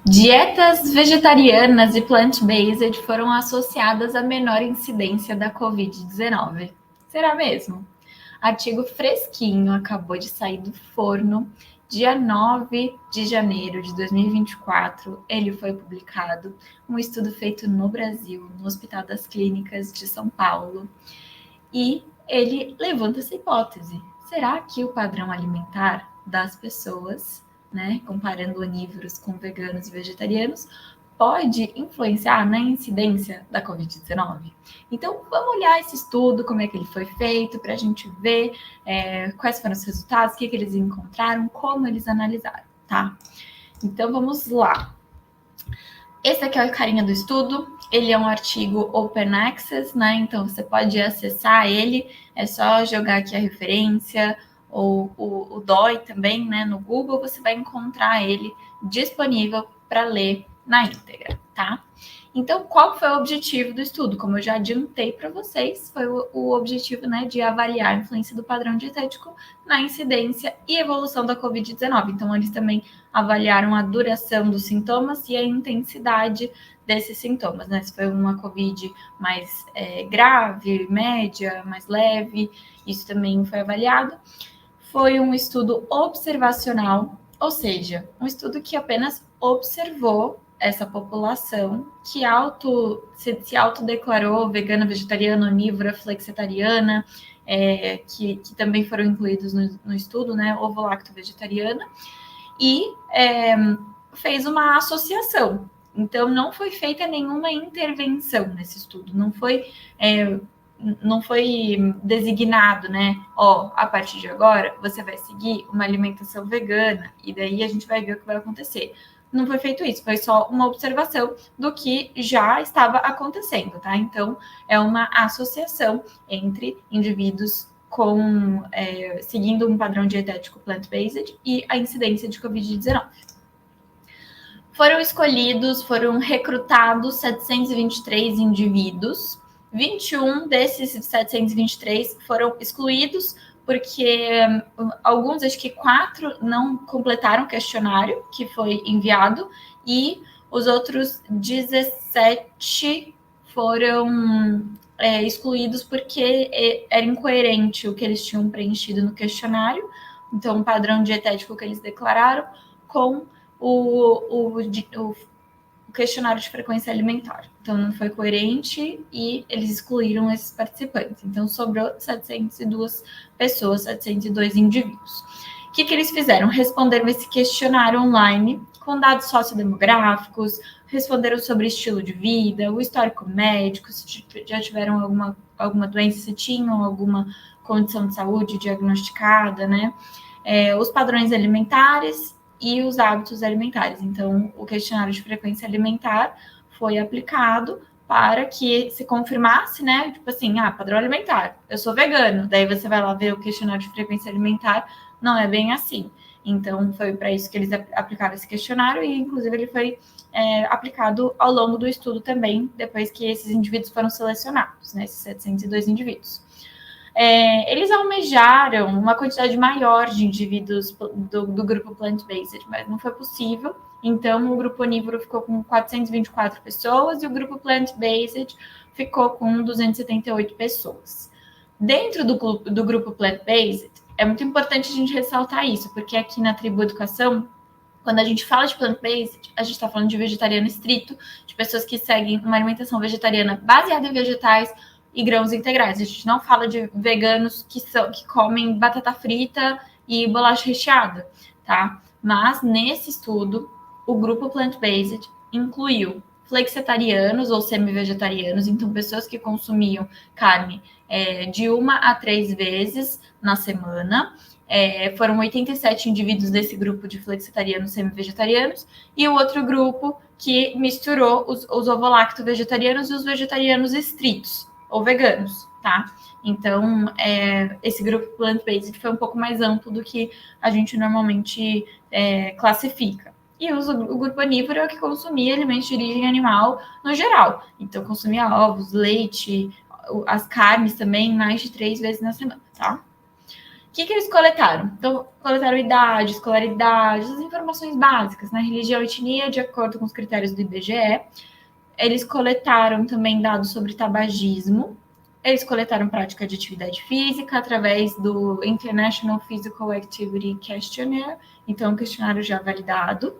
Dietas vegetarianas e plant-based foram associadas a menor incidência da Covid-19. Será mesmo? Artigo fresquinho, acabou de sair do forno, dia 9 de janeiro de 2024. Ele foi publicado, um estudo feito no Brasil, no Hospital das Clínicas de São Paulo, e ele levanta essa hipótese. Será que o padrão alimentar das pessoas, né, comparando onívoros com veganos e vegetarianos, pode influenciar na incidência da Covid-19? Então, vamos olhar esse estudo, como é que ele foi feito, para a gente ver quais foram os resultados, o que eles encontraram, como eles analisaram, tá? Então, vamos lá. Esse aqui é o carinha do estudo, ele é um artigo Open Access, né? Então você pode acessar ele, é só jogar aqui a referência, ou o DOI também, né? No Google, você vai encontrar ele disponível para ler na íntegra, tá? Então, qual foi o objetivo do estudo? Como eu já adiantei para vocês, foi o objetivo, né, de avaliar a influência do padrão dietético na incidência e evolução da Covid-19. Então, eles também avaliaram a duração dos sintomas e a intensidade desses sintomas, né? Se foi uma Covid mais grave, média, mais leve, isso também foi avaliado. Foi um estudo observacional, ou seja, um estudo que apenas observou essa população que se autodeclarou vegana, vegetariana, onívora, flexitariana, que também foram incluídos no estudo, né? Ovo-lacto-vegetariana, e fez uma associação. Então, não foi feita nenhuma intervenção nesse estudo, não foi designado, né? Ó, a partir de agora você vai seguir uma alimentação vegana e daí a gente vai ver o que vai acontecer. Não foi feito isso, foi só uma observação do que já estava acontecendo, tá? Então, é uma associação entre indivíduos seguindo um padrão dietético plant-based e a incidência de Covid-19. Foram recrutados 723 indivíduos. 21 desses 723 foram excluídos porque alguns, acho que 4, não completaram o questionário que foi enviado e os outros 17 foram excluídos porque era incoerente o que eles tinham preenchido no questionário, então o padrão dietético que eles declararam com o questionário de frequência alimentar. Então, não foi coerente e eles excluíram esses participantes. Então, sobrou 702 pessoas, 702 indivíduos. O que eles fizeram? Responderam esse questionário online com dados sociodemográficos, responderam sobre estilo de vida, o histórico médico, se já tiveram alguma doença, se tinham alguma condição de saúde diagnosticada, né? Os padrões alimentares e os hábitos alimentares. Então, o questionário de frequência alimentar foi aplicado para que se confirmasse, né? Tipo assim, padrão alimentar, eu sou vegano. Daí você vai lá ver o questionário de frequência alimentar, não é bem assim. Então, foi para isso que eles aplicaram esse questionário e, inclusive, ele foi aplicado ao longo do estudo também, depois que esses indivíduos foram selecionados, né? Esses 702 indivíduos. Eles almejaram uma quantidade maior de indivíduos do grupo plant-based, mas não foi possível. Então, o grupo onívoro ficou com 424 pessoas e o grupo plant-based ficou com 278 pessoas. Dentro do grupo plant-based, é muito importante a gente ressaltar isso, porque aqui na Tribo Educação, quando a gente fala de plant-based, a gente está falando de vegetariano estrito, de pessoas que seguem uma alimentação vegetariana baseada em vegetais e grãos integrais. A gente não fala de veganos que comem batata frita e bolacha recheada, tá? Mas nesse estudo, o grupo plant-based incluiu flexitarianos ou semi-vegetarianos, então pessoas que consumiam carne de 1 a 3 vezes na semana. Foram 87 indivíduos desse grupo de flexitarianos semi-vegetarianos e o outro grupo que misturou os ovo-lacto-vegetarianos e os vegetarianos estritos ou veganos, tá? Então, esse grupo plant-based foi um pouco mais amplo do que a gente normalmente classifica. E o grupo onívoro é o que consumia alimentos de origem animal no geral. Então, consumia ovos, leite, as carnes também, mais de 3 vezes na semana, tá? que eles coletaram? Então, coletaram idade, escolaridade, as informações básicas, né? Religião e etnia, de acordo com os critérios do IBGE. Eles coletaram também dados sobre tabagismo. Eles coletaram prática de atividade física através do International Physical Activity Questionnaire, então um questionário já validado.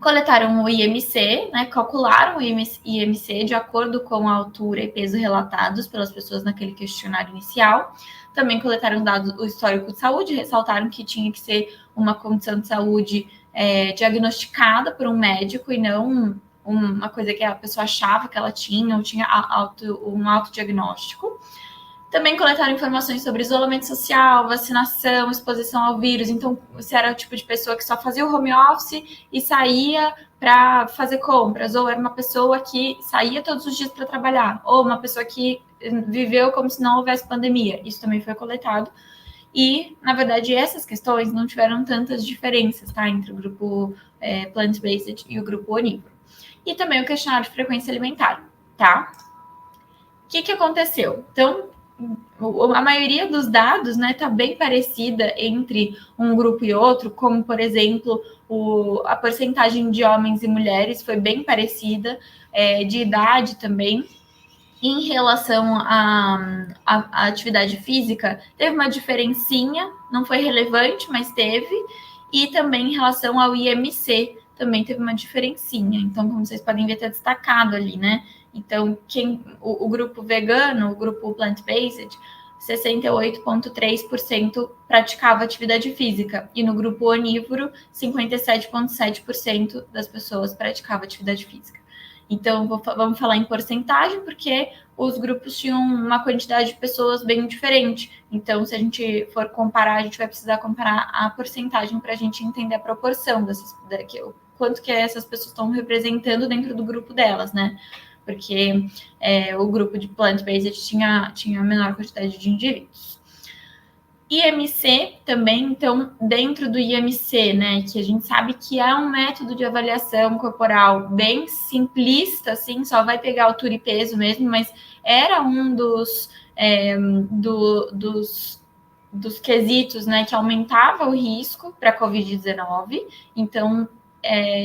Coletaram o IMC, né, calcularam o IMC de acordo com a altura e peso relatados pelas pessoas naquele questionário inicial. Também coletaram dados, o histórico de saúde, ressaltaram que tinha que ser uma condição de saúde diagnosticada por um médico e não uma coisa que a pessoa achava que ela tinha ou tinha um autodiagnóstico. Também coletaram informações sobre isolamento social, vacinação, exposição ao vírus. Então, se era o tipo de pessoa que só fazia o home office e saía para fazer compras, ou era uma pessoa que saía todos os dias para trabalhar, ou uma pessoa que viveu como se não houvesse pandemia. Isso também foi coletado. E, na verdade, essas questões não tiveram tantas diferenças, tá? Entre o grupo plant-based e o grupo onívoro. E também o questionário de frequência alimentar, tá? O que aconteceu? Então, a maioria dos dados, né, tá bem parecida entre um grupo e outro, como, por exemplo, a porcentagem de homens e mulheres foi bem parecida, de idade também. Em relação à atividade física, teve uma diferencinha, não foi relevante, mas teve. E também em relação ao IMC, também teve uma diferencinha. Então, como vocês podem ver, está destacado ali, né? Então, o grupo vegano, o grupo plant-based, 68,3% praticava atividade física. E no grupo onívoro, 57,7% das pessoas praticavam atividade física. Então, vamos falar em porcentagem, porque os grupos tinham uma quantidade de pessoas bem diferente. Então, se a gente for comparar, a gente vai precisar comparar a porcentagem para a gente entender a proporção quanto que essas pessoas estão representando dentro do grupo delas, né? Porque o grupo de plant-based tinha a menor quantidade de indivíduos. IMC também, então, dentro do IMC, né, que a gente sabe que é um método de avaliação corporal bem simplista, assim, só vai pegar altura e peso mesmo, mas era um dos quesitos, né, que aumentava o risco para a Covid-19. Então,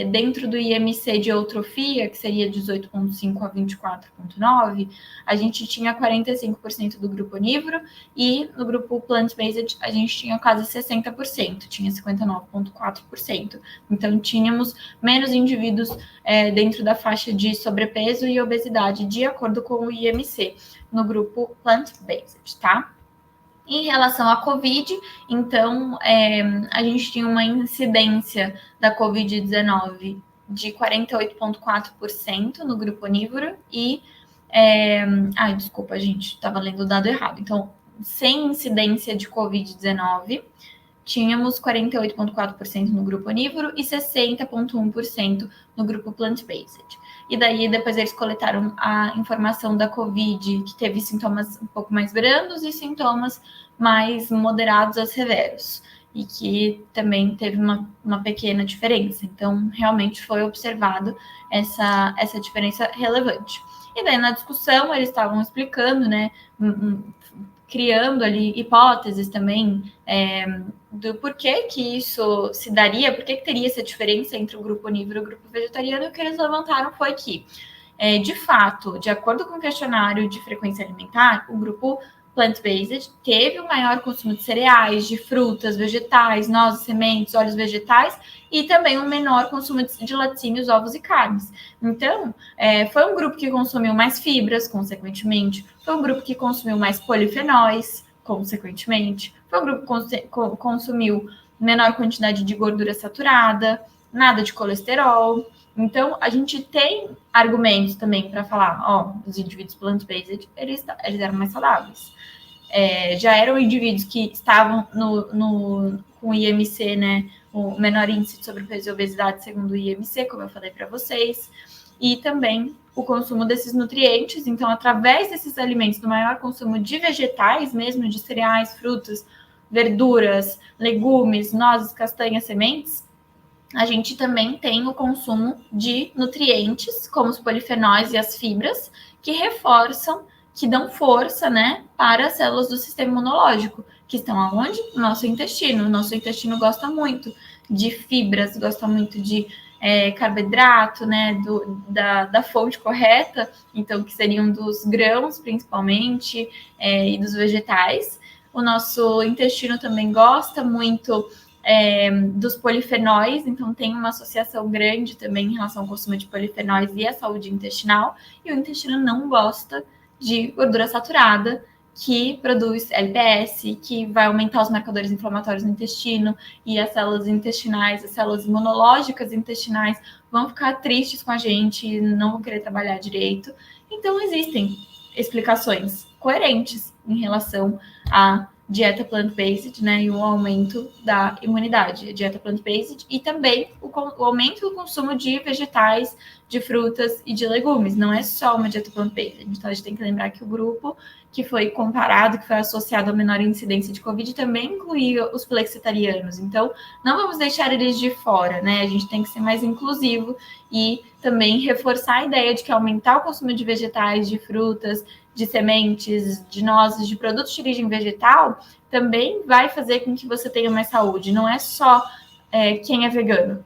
dentro do IMC de eutrofia, que seria 18,5 a 24,9, a gente tinha 45% do grupo onívoro, e no grupo plant-based a gente tinha quase 60%, tinha 59,4%. Então, tínhamos menos indivíduos dentro da faixa de sobrepeso e obesidade, de acordo com o IMC, no grupo plant-based, tá? Em relação à Covid, então, a gente tinha uma incidência da Covid-19 de 48,4% no grupo onívoro e... desculpa, gente, estava lendo o dado errado. Então, sem incidência de Covid-19, tínhamos 48,4% no grupo onívoro e 60,1% no grupo plant-based. E daí, depois eles coletaram a informação da Covid, que teve sintomas um pouco mais brandos e sintomas mais moderados a severos, e que também teve uma pequena diferença. Então, realmente foi observado essa diferença relevante. E daí, na discussão, eles estavam explicando, né, criando ali hipóteses também do porquê que isso se daria, por que teria essa diferença entre o grupo onívoro e o grupo vegetariano. E o que eles levantaram foi que, de fato, de acordo com o questionário de frequência alimentar, o grupo plant-based teve o maior consumo de cereais, de frutas, vegetais, nozes, sementes, óleos vegetais, e também um menor consumo de laticínios, ovos e carnes. Então, foi um grupo que consumiu mais fibras, consequentemente, foi um grupo que consumiu mais polifenóis, consequentemente, foi um grupo que consumiu menor quantidade de gordura saturada, nada de colesterol. Então, a gente tem argumentos também para falar, os indivíduos plant-based, eles eram mais saudáveis. Já eram indivíduos que estavam com o IMC, né, o menor índice de sobrepeso e obesidade, segundo o IMC, como eu falei para vocês, e também o consumo desses nutrientes. Então, através desses alimentos, do maior consumo de vegetais, mesmo de cereais, frutas, verduras, legumes, nozes, castanhas, sementes, a gente também tem o consumo de nutrientes, como os polifenóis e as fibras, que reforçam, que dão força, né, para as células do sistema imunológico, que estão aonde? No nosso intestino. O nosso intestino gosta muito de fibras, gosta muito de carboidrato, né, da fonte correta, então que seriam dos grãos, principalmente, e dos vegetais. O nosso intestino também gosta muito dos polifenóis, então tem uma associação grande também em relação ao consumo de polifenóis e a saúde intestinal, e o intestino não gosta de gordura saturada, que produz LPS, que vai aumentar os marcadores inflamatórios no intestino, e as células intestinais, as células imunológicas intestinais vão ficar tristes com a gente, não vão querer trabalhar direito. Então, existem explicações coerentes em relação à dieta plant-based, né, e o aumento da imunidade, a dieta plant-based, e também o aumento do consumo de vegetais, de frutas e de legumes. Não é só uma dieta plant-based. Então, a gente tem que lembrar que o grupo que foi comparado, que foi associado a menor incidência de Covid, também incluía os flexitarianos. Então, não vamos deixar eles de fora, né? A gente tem que ser mais inclusivo e também reforçar a ideia de que aumentar o consumo de vegetais, de frutas, de sementes, de nozes, de produtos de origem vegetal, também vai fazer com que você tenha mais saúde. Não é só quem é vegano.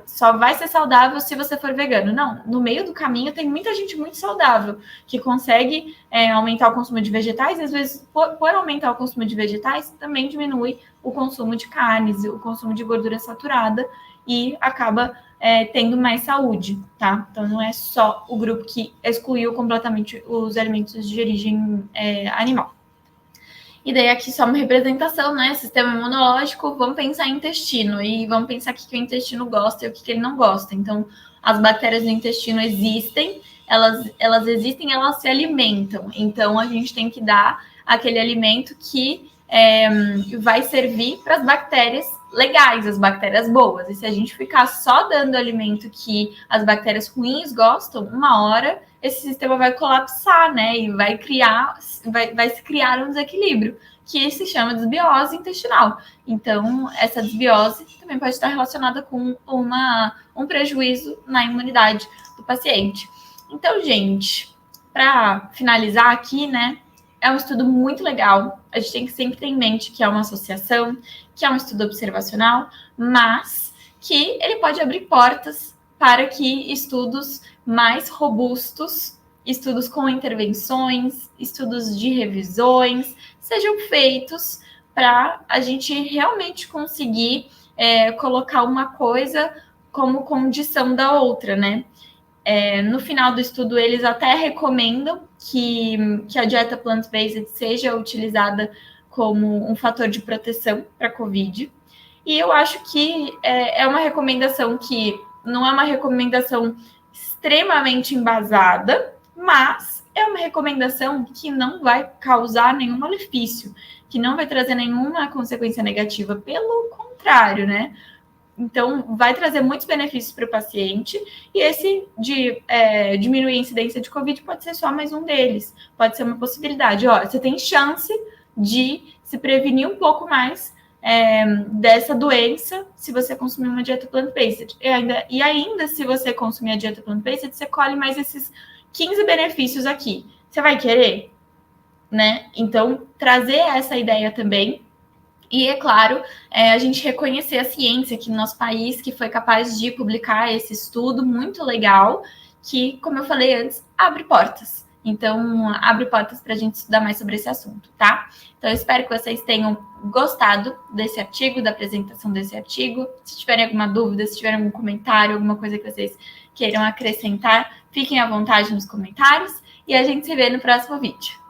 Só vai ser saudável se você for vegano. Não, no meio do caminho tem muita gente muito saudável que consegue aumentar o consumo de vegetais, e às vezes, por aumentar o consumo de vegetais, também diminui o consumo de carnes, o consumo de gordura saturada, e acaba tendo mais saúde, tá? Então, não é só o grupo que excluiu completamente os alimentos de origem animal. E daí aqui só uma representação, né? Sistema imunológico, vamos pensar em intestino e vamos pensar o que o intestino gosta e o que ele não gosta. Então, as bactérias do intestino existem, elas existem, elas se alimentam. Então, a gente tem que dar aquele alimento que vai servir para as bactérias legais, as bactérias boas. E se a gente ficar só dando alimento que as bactérias ruins gostam, uma hora esse sistema vai colapsar, né? E vai se criar um desequilíbrio, que se chama desbiose intestinal. Então, essa desbiose também pode estar relacionada com um prejuízo na imunidade do paciente. Então, gente, para finalizar aqui, né? É um estudo muito legal. A gente tem que sempre ter em mente que é uma associação, que é um estudo observacional, mas que ele pode abrir portas para que estudos mais robustos, estudos com intervenções, estudos de revisões, sejam feitos para a gente realmente conseguir colocar uma coisa como condição da outra, né? No final do estudo, eles até recomendam que a dieta plant-based seja utilizada como um fator de proteção para a COVID. E eu acho que é uma recomendação que não é uma recomendação extremamente embasada, mas é uma recomendação que não vai causar nenhum malefício, que não vai trazer nenhuma consequência negativa. Pelo contrário, né? Então, vai trazer muitos benefícios para o paciente, e esse de diminuir a incidência de Covid pode ser só mais um deles. Pode ser uma possibilidade. Você tem chance de se prevenir um pouco mais dessa doença se você consumir uma dieta plant-based. E ainda, se você consumir a dieta plant-based, você colhe mais esses 15 benefícios aqui. Você vai querer? Né? Então, trazer essa ideia também. E, é claro, a gente reconhecer a ciência aqui no nosso país, que foi capaz de publicar esse estudo muito legal, que, como eu falei antes, abre portas. Então, abre portas para a gente estudar mais sobre esse assunto, tá? Então, eu espero que vocês tenham gostado desse artigo, da apresentação desse artigo. Se tiverem alguma dúvida, se tiverem algum comentário, alguma coisa que vocês queiram acrescentar, fiquem à vontade nos comentários. E a gente se vê no próximo vídeo.